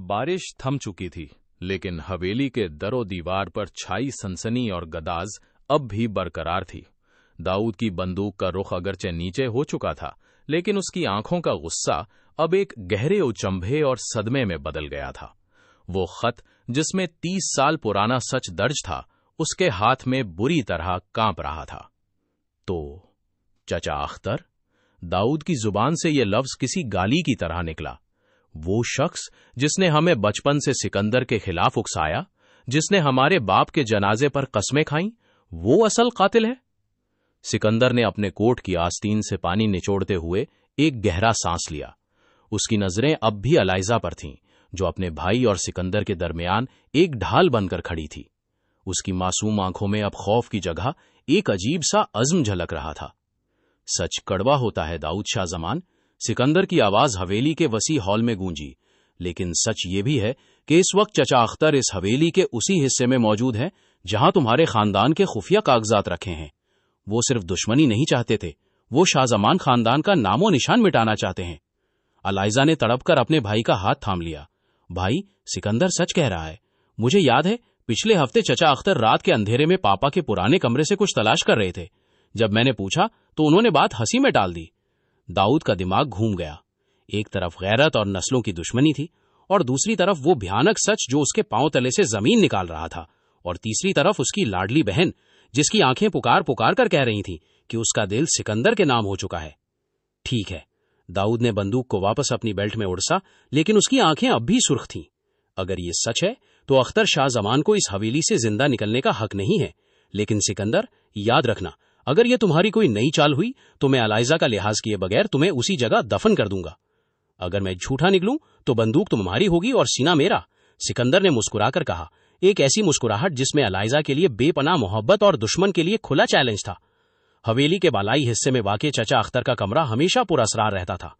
बारिश थम चुकी थी, लेकिन हवेली के दरो दीवार पर छाई सनसनी और गदाज अब भी बरकरार थी। दाऊद की बंदूक का रुख अगरचे नीचे हो चुका था, लेकिन उसकी आंखों का गुस्सा अब एक गहरे उचंभे और सदमे में बदल गया था। वो खत जिसमें 30 साल पुराना सच दर्ज था, उसके हाथ में बुरी तरह कांप रहा था। तो चचा अख्तर, दाऊद की जुबान से यह लफ्ज किसी गाली की तरह निकला। वो शख्स जिसने हमें बचपन से सिकंदर के खिलाफ उकसाया, जिसने हमारे बाप के जनाजे पर कस्में खाईं, वो असल कातिल है। सिकंदर ने अपने कोट की आस्तीन से पानी निचोड़ते हुए एक गहरा सांस लिया। उसकी नजरें अब भी अलाइजा पर थीं, जो अपने भाई और सिकंदर के दरमियान एक ढाल बनकर खड़ी थी। उसकी मासूम आंखों में अब खौफ की जगह एक अजीब सा अज़्म झलक रहा था। सच कड़वा होता है दाऊद शाह जमान। सिकंदर की आवाज हवेली के वसी हॉल में गूंजी। लेकिन सच ये भी है कि इस वक्त चचा अख्तर इस हवेली के उसी हिस्से में मौजूद है जहां तुम्हारे खानदान के खुफिया कागजात रखे हैं। वो सिर्फ दुश्मनी नहीं चाहते थे, वो शाहजमान खानदान का नामो निशान मिटाना चाहते हैं। अलाइजा ने तड़पकर अपने भाई का हाथ थाम लिया। भाई, सिकंदर सच कह रहा है। मुझे याद है, पिछले हफ्ते चचा अख्तर रात के अंधेरे में पापा के पुराने कमरे से कुछ तलाश कर रहे थे। जब मैंने पूछा तो उन्होंने बात हंसी में टाल दी। दाऊद का दिमाग घूम गया। एक तरफ गैरत और नस्लों की दुश्मनी थी, और दूसरी तरफ वो भयानक सच जो उसके पांव तले से जमीन निकाल रहा था, और तीसरी तरफ उसकी लाडली बहन जिसकी आंखें पुकार पुकार कर कह रही थीं कि उसका दिल सिकंदर के नाम हो चुका है। ठीक है, दाऊद ने बंदूक को वापस अपनी बेल्ट में उड़सा, लेकिन उसकी आंखें अब भी सुर्ख थीं। अगर ये सच है तो अख्तर शाह जमान को इस हवेली से जिंदा निकलने का हक नहीं है। लेकिन सिकंदर, याद रखना, अगर यह तुम्हारी कोई नई चाल हुई तो मैं अलाइजा का लिहाज किए बगैर तुम्हें उसी जगह दफन कर दूंगा। अगर मैं झूठा निकलूं तो बंदूक तुम्हारी होगी और सीना मेरा। सिकंदर ने मुस्कुराकर कहा, एक ऐसी मुस्कुराहट जिसमें अलाइजा के लिए बेपनाह मोहब्बत और दुश्मन के लिए खुला चैलेंज था। हवेली के बालाई हिस्से में वाक़े चचा अख्तर का कमरा हमेशा पुरअसरार रहता था।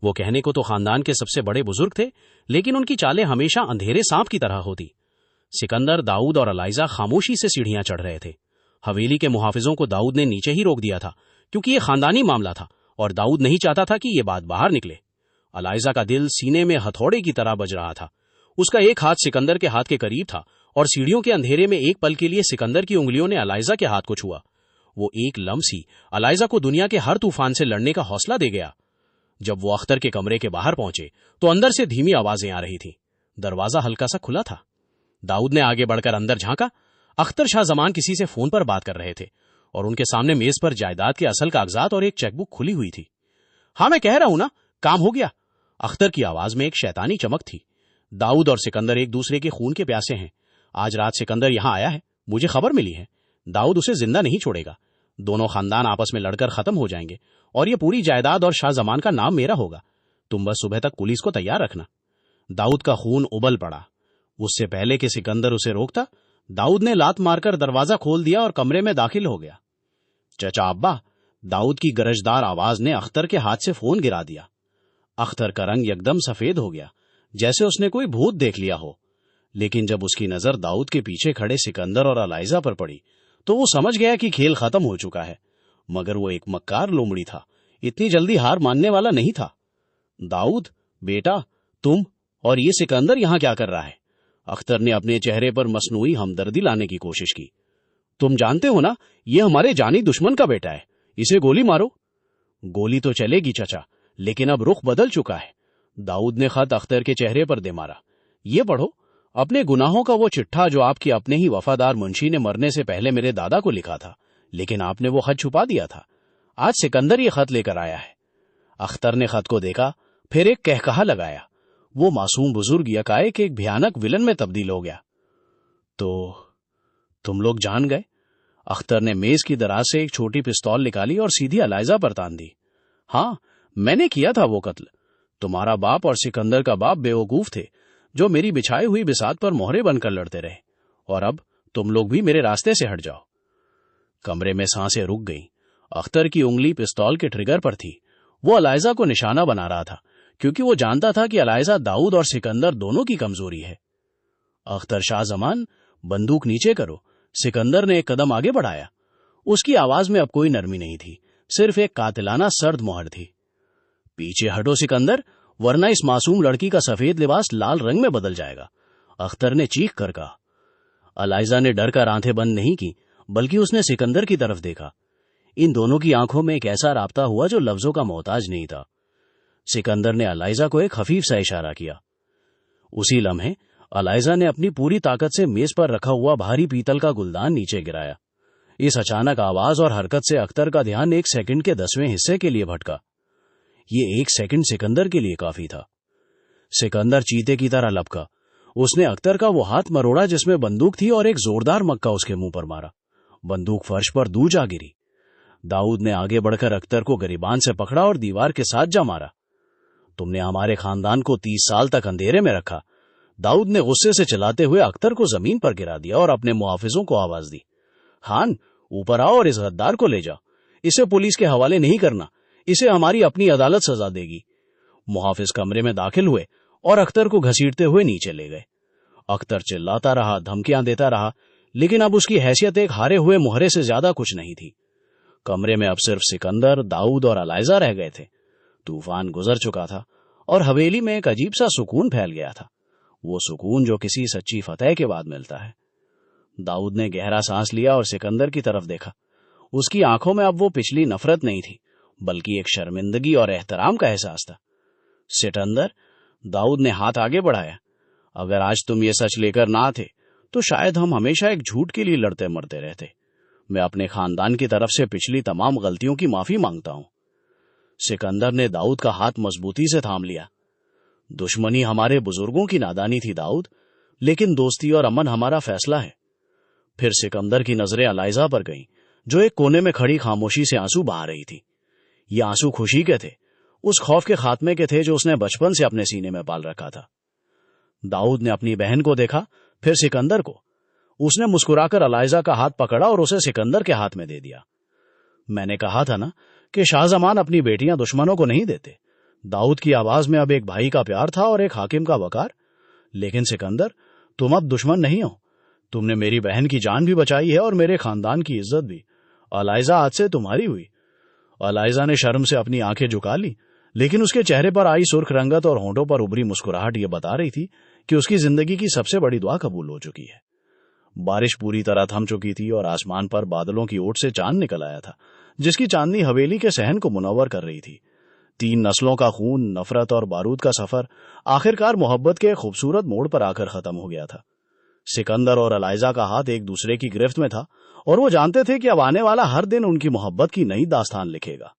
वो कहने को तो खानदान के सबसे बड़े बुजुर्ग थे, लेकिन उनकी चालें हमेशा अंधेरे सांप की तरह होती। सिकंदर, दाऊद और अलाइजा खामोशी से सीढ़ियां चढ़ रहे थे। हवेली के मुहाफिजों को दाऊद ने नीचे ही रोक दिया था, क्योंकि यह खानदानी मामला था और दाऊद नहीं चाहता था कि यह बात बाहर निकले। अलाइजा का दिल सीने में हथौड़े की तरह बज रहा था। उसका एक हाथ सिकंदर के हाथ के करीब था, और सीढ़ियों के अंधेरे में एक पल के लिए सिकंदर की उंगलियों ने अलाइजा के हाथ को छुआ। वो एक लम्स ही अलाइजा को दुनिया के हर तूफान से लड़ने का हौसला दे गया। जब वो अख्तर के कमरे के बाहर पहुंचे तो अंदर से धीमी आवाजें आ रही थीं। दरवाजा हल्का सा खुला था। दाऊद ने आगे बढ़कर अंदर झांका। अख्तर शाह जमान किसी से फोन पर बात कर रहे थे, और उनके सामने मेज पर जायदाद के असल कागजात और एक चेकबुक खुली हुई थी। हाँ, मैं कह रहा हूं ना, काम हो गया। अख्तर की आवाज में एक शैतानी चमक थी। दाऊद और सिकंदर एक दूसरे के खून के प्यासे हैं। आज रात सिकंदर यहां आया है, मुझे खबर मिली है। दाऊद उसे जिंदा नहीं छोड़ेगा। दोनों खानदान आपस में लड़कर खत्म हो जाएंगे, और ये पूरी जायदाद और शाह जमान का नाम मेरा होगा। तुम बस सुबह तक पुलिस को तैयार रखना। दाऊद का खून उबल पड़ा। उससे पहले कि सिकंदर उसे रोकता, दाऊद ने लात मारकर दरवाजा खोल दिया और कमरे में दाखिल हो गया। चचा अब्बा, दाऊद की गरजदार आवाज ने अख्तर के हाथ से फोन गिरा दिया। अख्तर का रंग एकदम सफेद हो गया, जैसे उसने कोई भूत देख लिया हो। लेकिन जब उसकी नजर दाऊद के पीछे खड़े सिकंदर और अलाइजा पर पड़ी तो वो समझ गया कि खेल खत्म हो चुका है। मगर वो एक मक्कार लोमड़ी था, इतनी जल्दी हार मानने वाला नहीं था। दाऊद बेटा, तुम और ये सिकंदर यहां क्या कर रहा है? अख्तर ने अपने चेहरे पर मसनूई हमदर्दी लाने की कोशिश की। तुम जानते हो ना, ये हमारे जानी दुश्मन का बेटा है, इसे गोली मारो। गोली तो चलेगी चचा, लेकिन अब रुख बदल चुका है। दाऊद ने खत अख्तर के चेहरे पर दे मारा। ये पढ़ो, अपने गुनाहों का वो चिट्ठा जो आपके अपने ही वफादार मुंशी ने मरने से पहले मेरे दादा को लिखा था, लेकिन आपने वो खत छुपा दिया था। आज सिकंदर ये खत लेकर आया है। अख्तर ने खत को देखा, फिर एक कहकहा लगाया। वो मासूम बुजुर्ग यकाएक एक भयानक विलन में तब्दील हो गया। तो तुम लोग जान गए? अख्तर ने मेज की दराज से एक छोटी पिस्तौल निकाली और सीधी अलाइजा पर तान दी। हाँ, मैंने किया था वो कत्ल। तुम्हारा बाप और सिकंदर का बाप बेवकूफ थे, जो मेरी बिछाई हुई बिसात पर मोहरे बनकर लड़ते रहे, और अब तुम लोग भी मेरे रास्ते से हट जाओ। कमरे में सांसें रुक गईं। अख्तर की उंगली पिस्तौल के ट्रिगर पर थी। वो अलाइजा को निशाना बना रहा था, क्योंकि वो जानता था कि अलाइजा दाऊद और सिकंदर दोनों की कमजोरी है। अख्तर शाह जमान, बंदूक नीचे करो। सिकंदर ने एक कदम आगे बढ़ाया। उसकी आवाज में अब कोई नरमी नहीं थी, सिर्फ एक कातिलाना सर्द मोहर थी। पीछे हटो सिकंदर, वरना इस मासूम लड़की का सफेद लिबास लाल रंग में बदल जाएगा, अख्तर ने चीख कर कहा। अलाइजा ने डर कर आंखें बंद नहीं की, बल्कि उसने सिकंदर की तरफ देखा। इन दोनों की आंखों में एक ऐसा राब्ता हुआ जो लफ्जों का मोहताज नहीं था। सिकंदर ने अलाइजा को एक हफीफ सा इशारा किया। उसी लम्हे अलाइजा ने अपनी पूरी ताकत से मेज पर रखा हुआ भारी पीतल का गुलदान नीचे गिराया। इस अचानक आवाज और हरकत से अख्तर का ध्यान 1 सेकंड के 10वें हिस्से के लिए भटका। ये 1 सेकंड सिकंदर के लिए काफी था। सिकंदर चीते की तरह लपका। उसने अख्तर का वो हाथ मरोड़ा जिसमें बंदूक थी और एक जोरदार मक्का उसके मुंह पर मारा। बंदूक फर्श पर दूर जा गिरी। दाऊद ने आगे बढ़कर अख्तर को गिरिबान से पकड़ा और दीवार के साथ जा मारा। तुमने हमारे खानदान को 30 साल तक अंधेरे में रखा। दाऊद ने गुस्से से चिल्लाते हुए अख्तर को जमीन पर गिरा दिया और अपने मुहाफिजों को आवाज दी, खान, ऊपर आओ और इस गद्दार को ले जाओ। इसे पुलिस के हवाले नहीं करना, इसे हमारी अपनी अदालत सजा देगी। मुहाफिज कमरे में दाखिल हुए और अख्तर को घसीटते हुए नीचे ले गए। अख्तर चिल्लाता रहा, धमकियां देता रहा, लेकिन अब उसकी हैसियत एक हारे हुए मुहरे से ज्यादा कुछ नहीं थी। कमरे में अब सिर्फ सिकंदर, दाऊद और अलाइजा रह गए थे। तूफान गुजर चुका था और हवेली में एक अजीब सा सुकून फैल गया था, वो सुकून जो किसी सच्ची फतह के बाद मिलता है। दाऊद ने गहरा सांस लिया और सिकंदर की तरफ देखा। उसकी आंखों में अब वो पिछली नफरत नहीं थी, बल्कि एक शर्मिंदगी और एहतराम का एहसास था। सिकंदर, दाऊद ने हाथ आगे बढ़ाया, अगर आज तुम ये सच लेकर ना आते तो शायद हम हमेशा एक झूठ के लिए लड़ते मरते रहते। मैं अपने खानदान की तरफ से पिछली तमाम गलतियों की माफी मांगता हूं। सिकंदर ने दाऊद का हाथ मजबूती से थाम लिया। दुश्मनी हमारे बुजुर्गों की नादानी थी दाऊद, लेकिन दोस्ती और अमन हमारा फैसला है। फिर सिकंदर की नजरें अलाइजा पर गईं, जो एक कोने में खड़ी खामोशी से आंसू बहा रही थी। ये आंसू खुशी के थे, उस खौफ के खात्मे के थे जो उसने बचपन से अपने सीने में पाल रखा था। दाऊद ने अपनी बहन को देखा, फिर सिकंदर को। उसने मुस्कुराकर अलाइजा का हाथ पकड़ा और उसे सिकंदर के हाथ में दे दिया। मैंने कहा था ना कि शाहजमान अपनी बेटियां दुश्मनों को नहीं देते। दाऊद की आवाज में अब एक भाई का प्यार था और एक हाकिम का वकार। लेकिन सिकंदर, तुम अब दुश्मन नहीं हो। तुमने मेरी बहन की जान भी बचाई है और मेरे खानदान की इज्जत भी। अलाइजा आज से तुम्हारी हुई। अलाइजा ने शर्म से अपनी आंखें झुका ली, लेकिन उसके चेहरे पर आई सुर्ख रंगत और होंठों पर उभरी मुस्कुराहट ये बता रही थी कि उसकी जिंदगी की सबसे बड़ी दुआ कबूल हो चुकी है। बारिश पूरी तरह थम चुकी थी और आसमान पर बादलों की ओट से चांद निकल आया था, जिसकी चांदनी हवेली के सहन को मुनव्वर कर रही थी। 3 नस्लों का खून, नफरत और बारूद का सफर आखिरकार मोहब्बत के खूबसूरत मोड़ पर आकर खत्म हो गया था। सिकंदर और अलाइजा का हाथ एक दूसरे की गिरफ्त में था और वो जानते थे कि अब आने वाला हर दिन उनकी मोहब्बत की नई दास्तान लिखेगा।